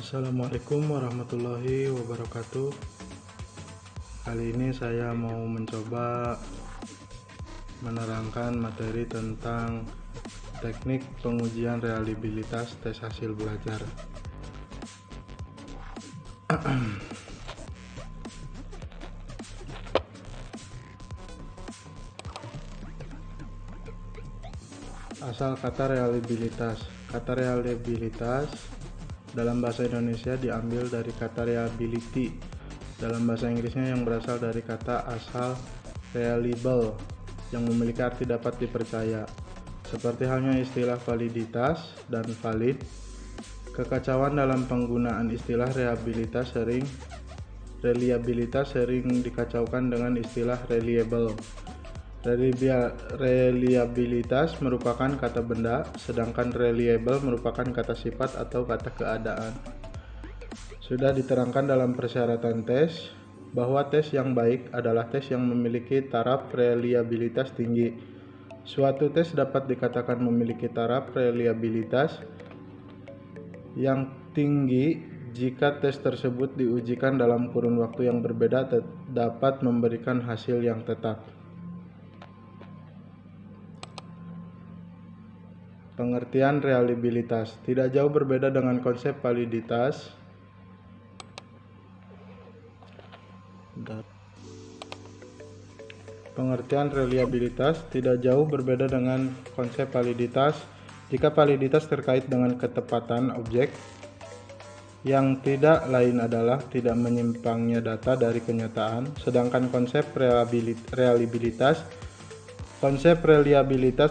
Assalamualaikum warahmatullahi wabarakatuh. Kali ini saya mau mencoba menerangkan materi tentang teknik pengujian reliabilitas tes hasil belajar. Asal kata reliabilitas. Kata reliabilitas dalam bahasa Indonesia diambil dari kata reliability. Dalam bahasa Inggrisnya yang berasal dari kata asal reliable yang memiliki arti dapat dipercaya. Seperti halnya istilah validitas dan valid, kekacauan dalam penggunaan istilah reliabilitas sering dikacaukan dengan istilah reliable. Reliabilitas merupakan kata benda, sedangkan reliable merupakan kata sifat atau kata keadaan. Sudah diterangkan dalam persyaratan tes bahwa tes yang baik adalah tes yang memiliki taraf reliabilitas tinggi. Suatu tes dapat dikatakan memiliki taraf reliabilitas yang tinggi jika tes tersebut diujikan dalam kurun waktu yang berbeda dapat memberikan hasil yang tetap. Pengertian reliabilitas tidak jauh berbeda dengan konsep validitas. Pengertian reliabilitas tidak jauh berbeda dengan konsep validitas jika validitas terkait dengan ketepatan objek, yang tidak lain adalah tidak menyimpangnya data dari kenyataan, sedangkan konsep reliabilitas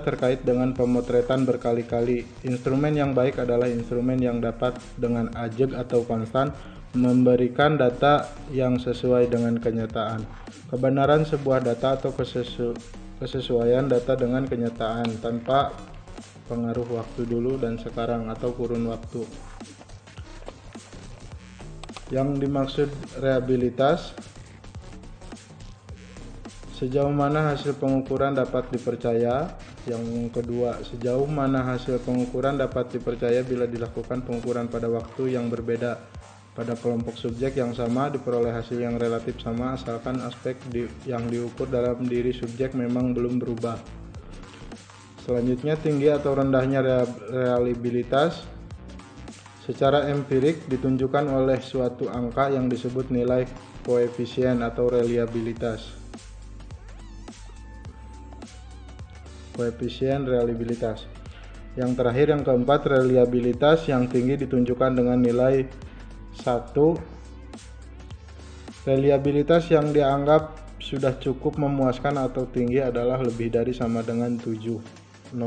terkait dengan pemotretan berkali-kali. Instrumen yang baik adalah instrumen yang dapat dengan ajeg atau konstan memberikan data yang sesuai dengan kenyataan. Kebenaran sebuah data atau kesesuaian data dengan kenyataan tanpa pengaruh waktu dulu dan sekarang atau kurun waktu. Yang dimaksud reliabilitas, sejauh mana hasil pengukuran dapat dipercaya. Yang kedua, sejauh mana hasil pengukuran dapat dipercaya bila dilakukan pengukuran pada waktu yang berbeda pada kelompok subjek yang sama diperoleh hasil yang relatif sama asalkan aspek yang diukur dalam diri subjek memang belum berubah. Selanjutnya, tinggi atau rendahnya reliabilitas secara empirik ditunjukkan oleh suatu angka yang disebut nilai koefisien atau reliabilitas. Koefisien reliabilitas. Yang terakhir, yang keempat, reliabilitas yang tinggi ditunjukkan dengan nilai 1. Reliabilitas yang dianggap sudah cukup memuaskan atau tinggi adalah lebih dari sama dengan 0,7.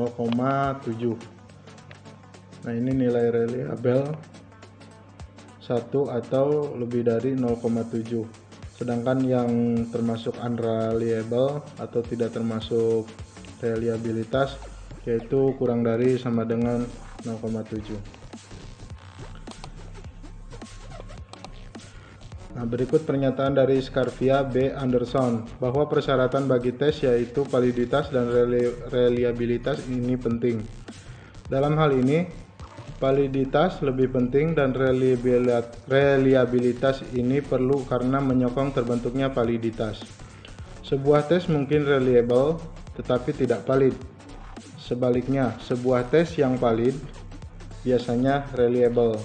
Nah, ini nilai reliable 1 atau lebih dari 0,7. Sedangkan yang termasuk unreliable atau tidak termasuk reliabilitas yaitu kurang dari sama dengan 0,7. Nah, berikut pernyataan dari Scarvia B. Anderson bahwa persyaratan bagi tes yaitu validitas dan reliabilitas ini penting. Dalam hal ini, validitas lebih penting dan reliabilitas ini perlu karena menyokong terbentuknya validitas. Sebuah tes mungkin reliable tetapi tidak valid. Sebaliknya, sebuah tes yang valid biasanya reliable.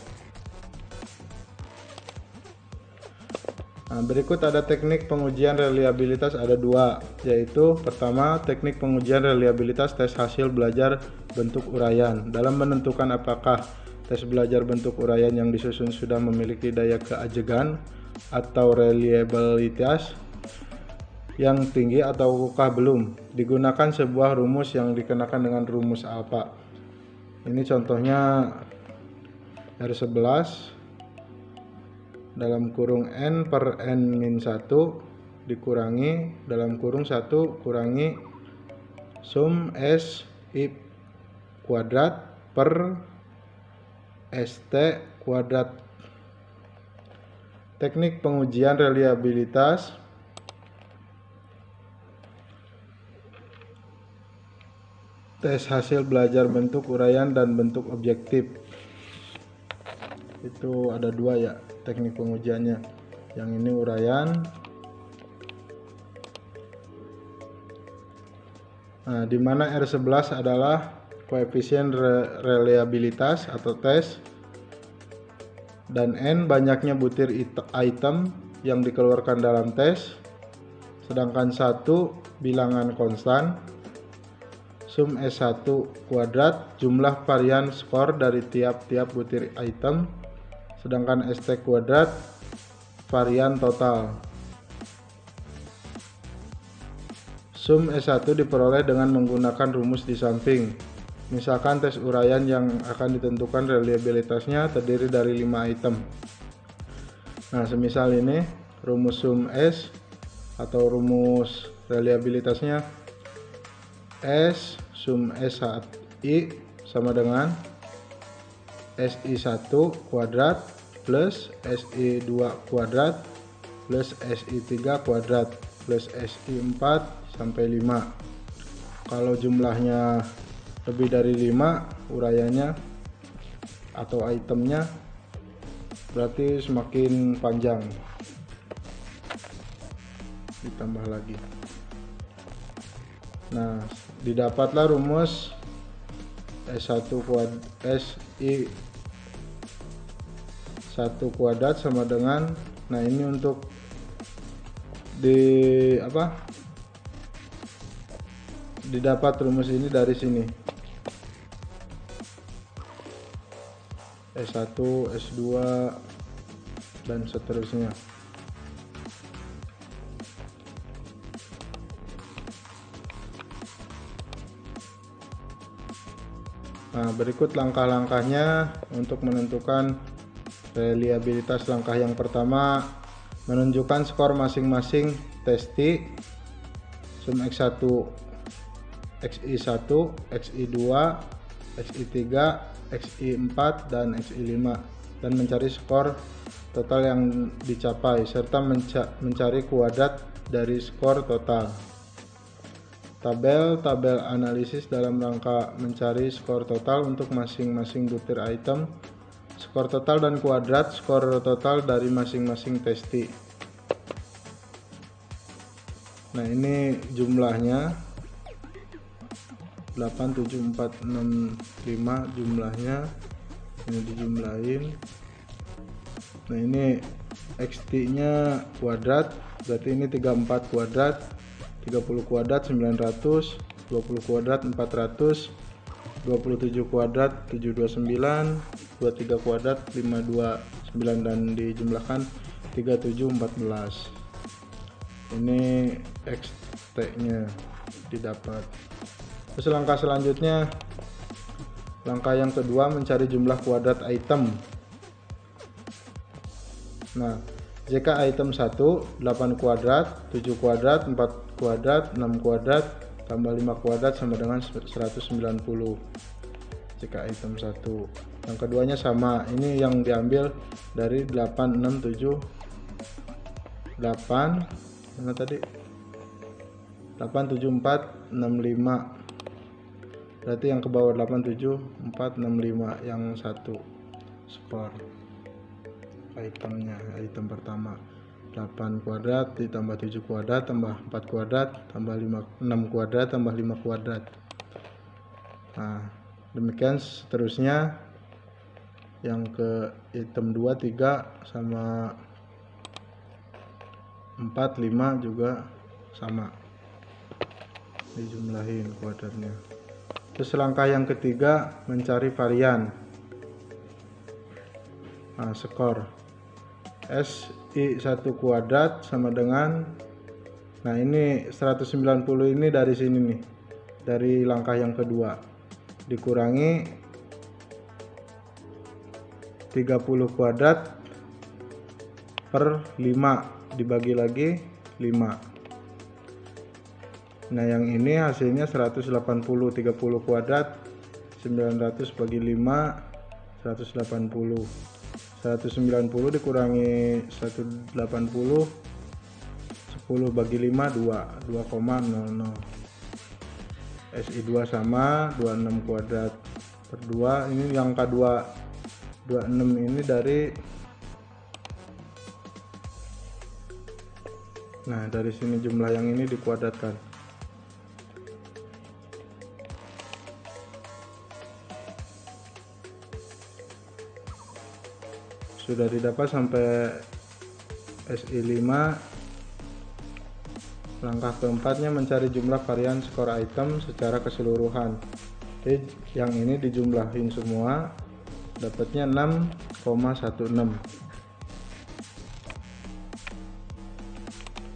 Nah, berikut ada teknik pengujian reliabilitas, ada dua, yaitu pertama, teknik pengujian reliabilitas tes hasil belajar bentuk uraian. Dalam menentukan apakah tes belajar bentuk uraian yang disusun sudah memiliki daya keajegan atau reliabilitas yang tinggi ataukah belum, digunakan sebuah rumus yang dikenakan dengan rumus alfa. Ini contohnya R11 dalam kurung n per n-1 dikurangi dalam kurung 1 kurangi sum s i kuadrat per st kuadrat. Teknik pengujian reliabilitas tes hasil belajar bentuk uraian dan bentuk objektif. Itu ada dua ya teknik pengujiannya. Yang ini uraian. Nah, di mana R11 adalah koefisien reliabilitas atau tes, dan N banyaknya butir item yang dikeluarkan dalam tes, sedangkan 1 bilangan konstan. Sum S1 kuadrat jumlah varian skor dari tiap-tiap butir item, sedangkan ST kuadrat varian total. Sum S1 diperoleh dengan menggunakan rumus di samping. Misalkan tes uraian yang akan ditentukan reliabilitasnya terdiri dari 5 item. Nah, semisal ini rumus sum S atau rumus reliabilitasnya S sum SI sama dengan SI1 kuadrat plus SI2 kuadrat plus SI3 kuadrat plus SI4 sampai 5. Kalau jumlahnya lebih dari 5 uraiannya atau itemnya, berarti semakin panjang, ditambah lagi. Nah, didapatlah rumus SI1 kuadrat sama dengan, nah ini untuk didapat rumus ini dari sini. S1, S2 dan seterusnya. Nah, berikut langkah-langkahnya untuk menentukan reliabilitas. Langkah yang pertama, menunjukkan skor masing-masing testi sum X1, XI1, XI2, XI3, XI4 dan XI5, dan mencari skor total yang dicapai serta mencari kuadrat dari skor total. Tabel analisis dalam rangka mencari skor total untuk masing-masing butir item, skor total dan kuadrat skor total dari masing-masing testi. Nah, ini jumlahnya 87465 jumlahnya, ini dijumlahin. Nah, ini XT nya kuadrat, berarti ini 34 kuadrat, 30 kuadrat 900, 20 kuadrat 400, 27 kuadrat 729, 23 kuadrat 529, dan dijumlahkan 3714. Ini XT nya didapat. Terus langkah selanjutnya, langkah yang kedua, mencari jumlah kuadrat item. Nah, jika item 1 8 kuadrat, 7 kuadrat, 4 kuadrat, 6 kuadrat tambah 5 kuadrat sama dengan 190. Jika item 1. Yang keduanya sama, ini yang diambil dari 8 6 7 8 mana tadi? 8 7 4 6 5. Berarti yang ke bawah 8 7 4 6 5 yang satu skor itemnya. Item pertama 8 kuadrat ditambah 7 kuadrat tambah 4 kuadrat tambah 6 kuadrat tambah 5 kuadrat. Nah, demikian seterusnya. Yang ke item 2 3 sama 4 5 juga sama, dijumlahin kuadratnya. Terus langkah yang ketiga, mencari varian. Nah, skor SI1 kuadrat sama dengan, nah ini 190 ini dari sini nih, dari langkah yang kedua, dikurangi 30 kuadrat per 5 dibagi lagi 5. Nah, yang ini hasilnya 180, 30 kuadrat 900 bagi 5 180. 190 dikurangi 180 10 bagi 5 2,00. SI2 sama 26 kuadrat per 2. Ini yang K2 26 ini dari, nah dari sini jumlah yang ini dikuadratkan. Sudah didapat sampai SI5. Langkah keempatnya mencari jumlah varian skor item secara keseluruhan. Jadi yang ini dijumlahin semua, dapatnya 6,16.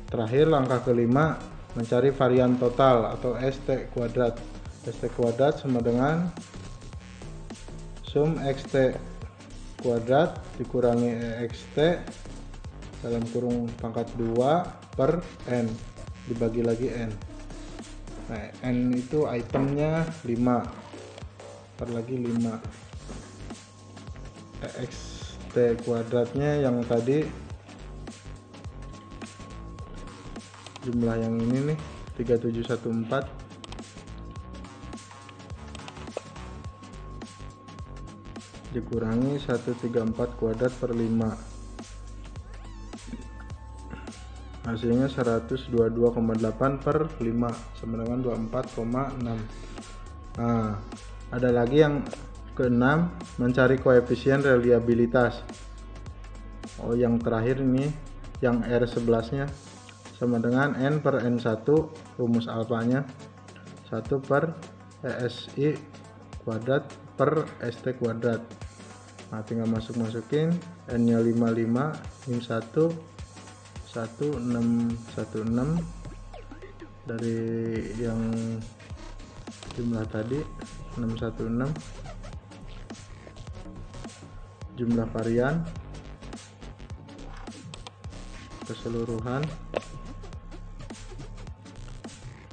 Terakhir langkah kelima mencari varian total atau ST kuadrat. ST kuadrat sama dengan sum XT kuadrat dikurangi EXT dalam kurung pangkat 2 per N dibagi lagi N. Nah, N itu itemnya 5 per lagi 5. EXT kuadratnya yang tadi jumlah yang ini nih 3714 dikurangi 134 kuadrat per 5, hasilnya 122,8 per 5 sama dengan 24,6. Nah, ada lagi yang keenam, mencari koefisien reliabilitas. Yang terakhir ini yang R11 nya sama dengan N per N1, rumus alfanya 1 per ESI kuadrat per ST kuadrat. Nah, tinggal masukin N nya 55, min 1 1616 dari yang jumlah tadi 616, jumlah varian keseluruhan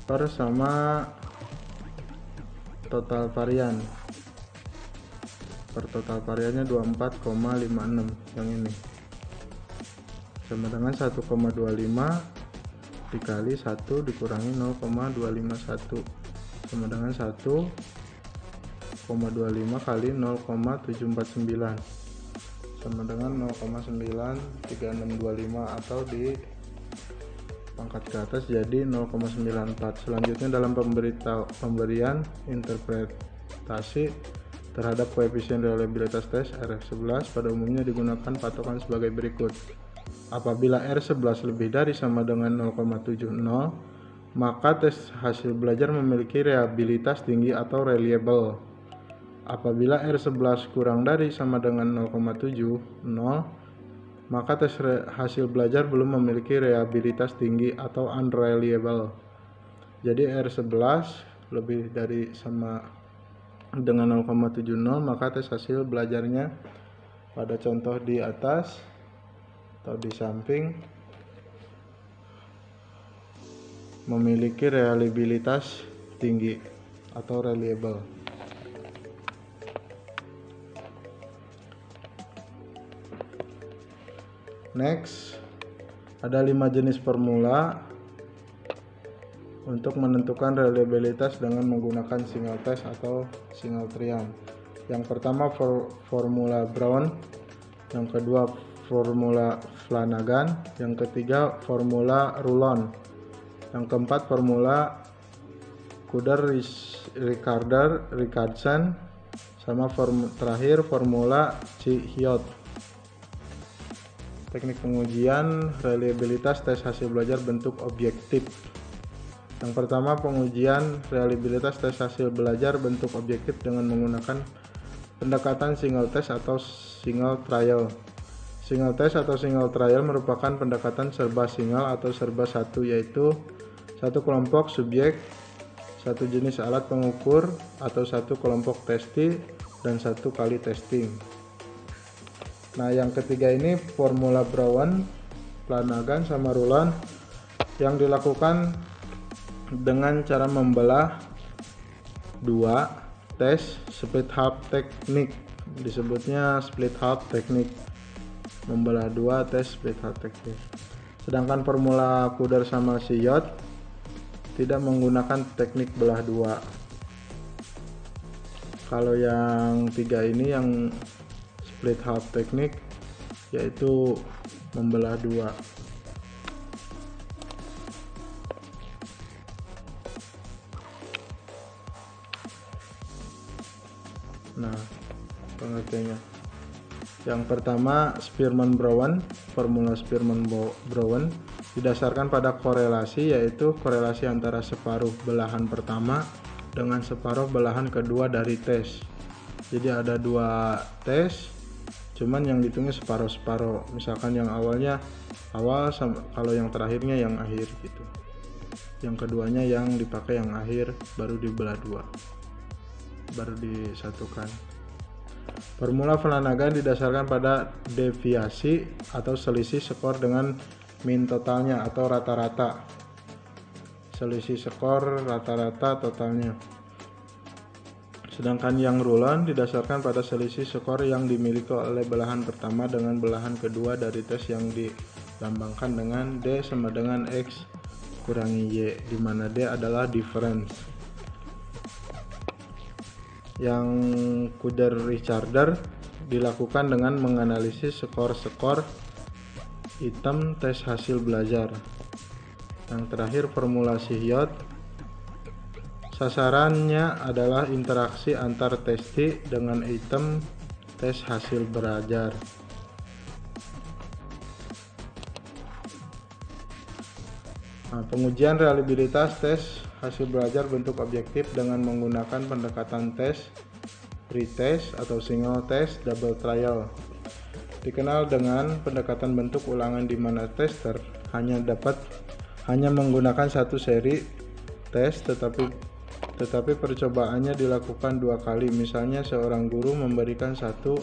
per sama total varian, per total variannya 24,56 yang ini sama dengan 1,25 dikali 1 dikurangi 0,251 sama dengan 1,25 kali 0,749 sama dengan 0,93625 atau di pangkat ke atas jadi 0,94. Selanjutnya dalam pemberian interpretasi terhadap koefisien reliabilitas tes R11 pada umumnya digunakan patokan sebagai berikut. Apabila R11 lebih dari sama dengan 0,70, maka tes hasil belajar memiliki reliabilitas tinggi atau reliable. Apabila R11 kurang dari sama dengan 0,70, maka tes hasil belajar belum memiliki reliabilitas tinggi atau unreliable. Jadi R11 lebih dari sama dengan 0,70, maka tes hasil belajarnya pada contoh di atas atau di samping memiliki reliabilitas tinggi atau reliable. Next, ada 5 jenis formula untuk menentukan reliabilitas dengan menggunakan single test atau single trial. Yang pertama formula Brown, yang kedua formula Flanagan, yang ketiga formula Rulon, yang keempat formula Kuder-Ricardson, sama terakhir formula Chi-Hyot. Teknik pengujian reliabilitas tes hasil belajar bentuk objektif. Yang pertama, pengujian reliabilitas tes hasil belajar bentuk objektif dengan menggunakan pendekatan single test atau single trial. Single test atau single trial merupakan pendekatan serba single atau serba satu, yaitu satu kelompok subjek, satu jenis alat pengukur atau satu kelompok testi, dan satu kali testing. Nah, yang ketiga ini formula Brown, Flanagan, sama Rulon yang dilakukan dengan cara membelah dua tes split half teknik, disebutnya split half teknik, membelah dua tes split half teknik. Sedangkan formula Kuder sama Chi-Hyot tidak menggunakan teknik belah dua. Kalau yang tiga ini yang split half teknik, yaitu membelah dua. Nah, pengertiannya. Yang pertama, Spearman-Brown. Formula Spearman-Brown didasarkan pada korelasi, yaitu korelasi antara separuh belahan pertama dengan separuh belahan kedua dari tes. Jadi ada dua tes, cuman yang dihitungnya separuh-separuh. Misalkan yang awalnya awal, kalau yang terakhirnya yang akhir gitu. Yang keduanya yang dipakai yang akhir, baru dibelah dua, baru disatukan. Formula Flanagan didasarkan pada deviasi atau selisih skor dengan min totalnya atau rata-rata. Selisih skor rata-rata totalnya. Sedangkan yang Rulon didasarkan pada selisih skor yang dimiliki oleh belahan pertama dengan belahan kedua dari tes yang dilambangkan dengan D sama dengan X kurangi Y, di mana D adalah difference. Yang Kuder-Richarder dilakukan dengan menganalisis skor-skor item tes hasil belajar. Yang terakhir formula Syed, sasarannya adalah interaksi antar testi dengan item tes hasil belajar. Nah, pengujian reliabilitas tes hasil belajar bentuk objektif dengan menggunakan pendekatan tes, pretest atau single test, double trial. Dikenal dengan pendekatan bentuk ulangan di mana tester hanya menggunakan satu seri tes, tetapi percobaannya dilakukan dua kali. Misalnya seorang guru memberikan satu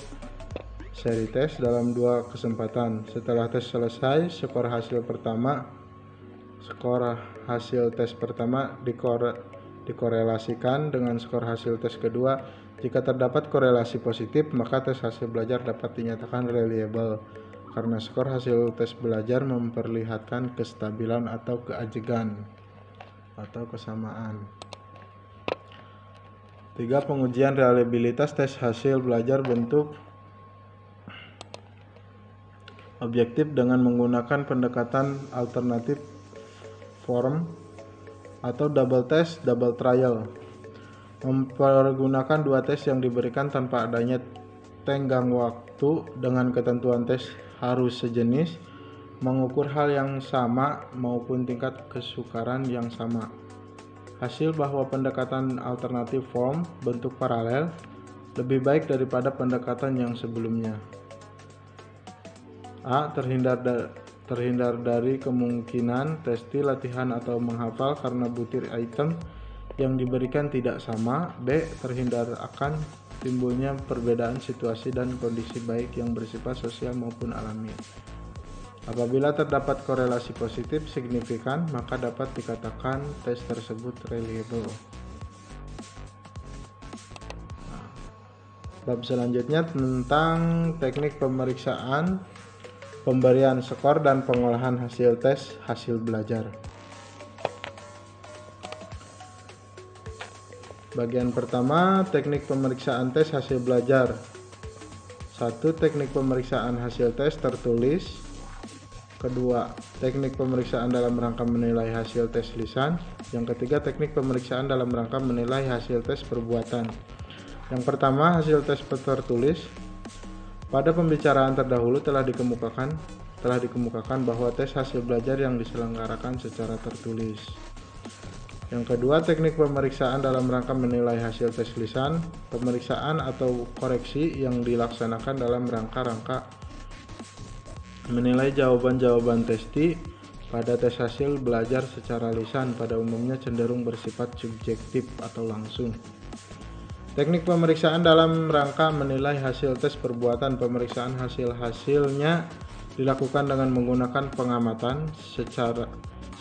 seri tes dalam dua kesempatan. Setelah tes selesai, skor hasil tes pertama dikorelasikan dengan skor hasil tes kedua. Jika terdapat korelasi positif, maka tes hasil belajar dapat dinyatakan reliable karena skor hasil tes belajar memperlihatkan kestabilan atau keajegan atau kesamaan. 3. Pengujian reliabilitas tes hasil belajar bentuk objektif dengan menggunakan pendekatan alternatif form atau double test, double trial. Mempergunakan dua tes yang diberikan tanpa adanya tenggang waktu dengan ketentuan tes harus sejenis, mengukur hal yang sama maupun tingkat kesukaran yang sama. Hasil bahwa pendekatan alternatif form bentuk paralel lebih baik daripada pendekatan yang sebelumnya. A. Terhindar dari kemungkinan testi latihan atau menghafal karena butir item yang diberikan tidak sama. B. Terhindar akan timbulnya perbedaan situasi dan kondisi baik yang bersifat sosial maupun alami. Apabila terdapat korelasi positif signifikan, maka dapat dikatakan tes tersebut reliable. Bab selanjutnya tentang teknik pemeriksaan, pemberian skor, dan pengolahan hasil tes hasil belajar. Bagian pertama, teknik pemeriksaan tes hasil belajar. 1. Teknik pemeriksaan hasil tes tertulis. Kedua, teknik pemeriksaan dalam rangka menilai hasil tes lisan. Yang ketiga, teknik pemeriksaan dalam rangka menilai hasil tes perbuatan. Yang pertama, hasil tes tertulis. Pada pembicaraan terdahulu telah dikemukakan bahwa tes hasil belajar yang diselenggarakan secara tertulis. Yang kedua, teknik pemeriksaan dalam rangka menilai hasil tes lisan. Pemeriksaan atau koreksi yang dilaksanakan dalam rangka menilai jawaban-jawaban testi pada tes hasil belajar secara lisan pada umumnya cenderung bersifat subjektif atau langsung. Teknik pemeriksaan dalam rangka menilai hasil tes perbuatan. Pemeriksaan hasilnya dilakukan dengan menggunakan pengamatan. Secara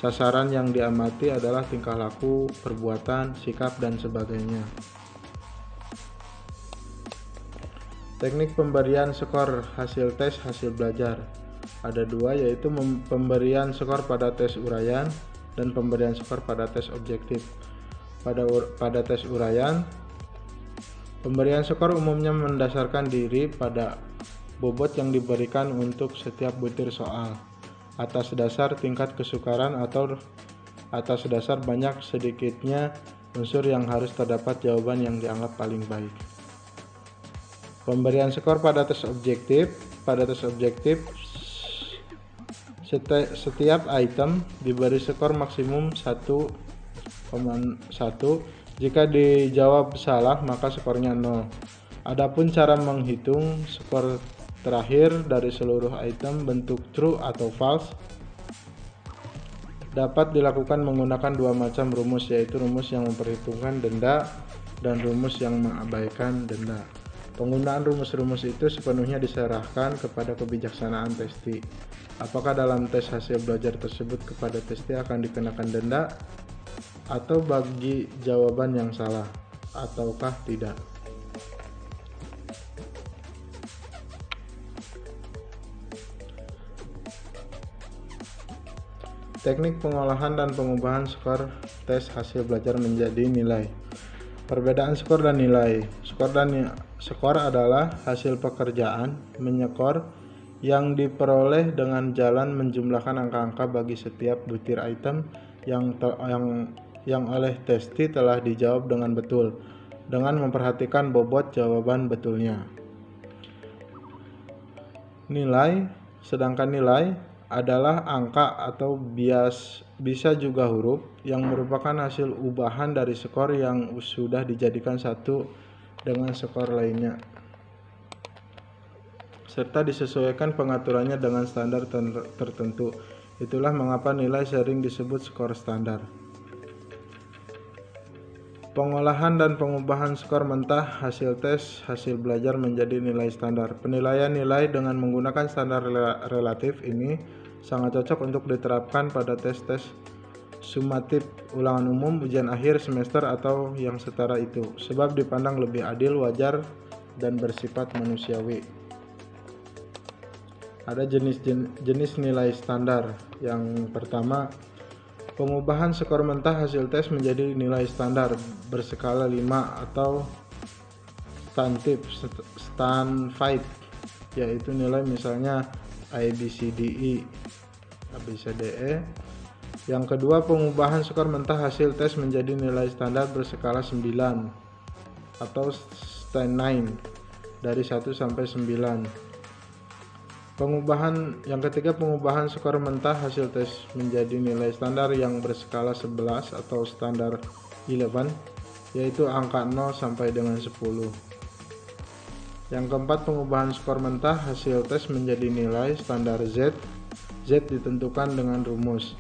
sasaran yang diamati adalah tingkah laku, perbuatan, sikap, dan sebagainya. Teknik pemberian skor hasil tes hasil belajar. Ada dua, yaitu pemberian skor pada tes uraian dan pemberian skor pada tes objektif. Pada tes uraian, pemberian skor umumnya mendasarkan diri pada bobot yang diberikan untuk setiap butir soal atas dasar tingkat kesukaran atau atas dasar banyak sedikitnya unsur yang harus terdapat jawaban yang dianggap paling baik. Pemberian skor pada tes objektif. Pada tes objektif, setiap item diberi skor maksimum 1,1. Jika dijawab salah, maka skornya 0. Adapun cara menghitung skor terakhir dari seluruh item bentuk true atau false dapat dilakukan menggunakan dua macam rumus, yaitu rumus yang memperhitungkan denda dan rumus yang mengabaikan denda. Penggunaan rumus-rumus itu sepenuhnya diserahkan kepada kebijaksanaan testi. Apakah dalam tes hasil belajar tersebut kepada testi akan dikenakan denda atau bagi jawaban yang salah ataukah tidak. Teknik pengolahan dan pengubahan skor tes hasil belajar menjadi nilai. Perbedaan skor dan nilai. Skor adalah hasil pekerjaan menyekor yang diperoleh dengan jalan menjumlahkan angka-angka bagi setiap butir item yang oleh testi telah dijawab dengan betul, dengan memperhatikan bobot jawaban betulnya. Nilai, sedangkan nilai adalah angka atau bisa juga huruf yang merupakan hasil ubahan dari skor yang sudah dijadikan satu dengan skor lainnya, serta disesuaikan pengaturannya dengan standar tertentu. Itulah mengapa nilai sering disebut skor standar. Pengolahan dan pengubahan skor mentah hasil tes hasil belajar menjadi nilai standar. Penilaian nilai dengan menggunakan standar relatif ini sangat cocok untuk diterapkan pada tes-tes sumatif, ulangan umum, ujian akhir semester atau yang setara itu, sebab dipandang lebih adil, wajar, dan bersifat manusiawi. Ada jenis nilai standar. Yang pertama, pengubahan skor mentah hasil tes menjadi nilai standar berskala 5 atau stand-5, yaitu nilai misalnya ABCDE. Yang kedua, pengubahan skor mentah hasil tes menjadi nilai standar berskala 9 atau stand 9 dari 1 sampai 9. Yang ketiga, pengubahan skor mentah hasil tes menjadi nilai standar yang berskala 11 atau standar 11, yaitu angka 0 sampai dengan 10. Yang keempat, pengubahan skor mentah hasil tes menjadi nilai standar Z. Z ditentukan dengan rumus.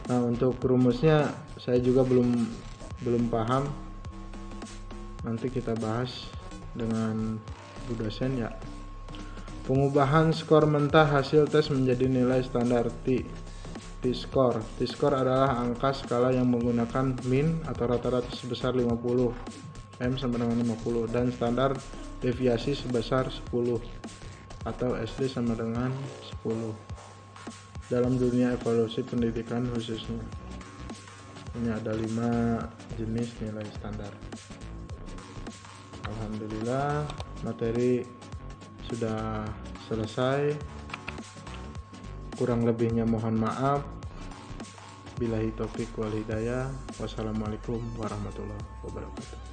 Nah, untuk rumusnya saya juga belum paham. Nanti kita bahas dengan Bu dosen ya. Pengubahan skor mentah hasil tes menjadi nilai standar T-score. T-score adalah angka skala yang menggunakan min atau rata-rata sebesar 50, M sama dengan 50, dan standar deviasi sebesar 10 atau SD sama dengan 10 dalam dunia evaluasi pendidikan khususnya. Ini ada 5 jenis nilai standar. Alhamdulillah, materi sudah selesai. Kurang lebihnya mohon maaf. Billahi taufik wal hidayah. Wassalamualaikum warahmatullahi wabarakatuh.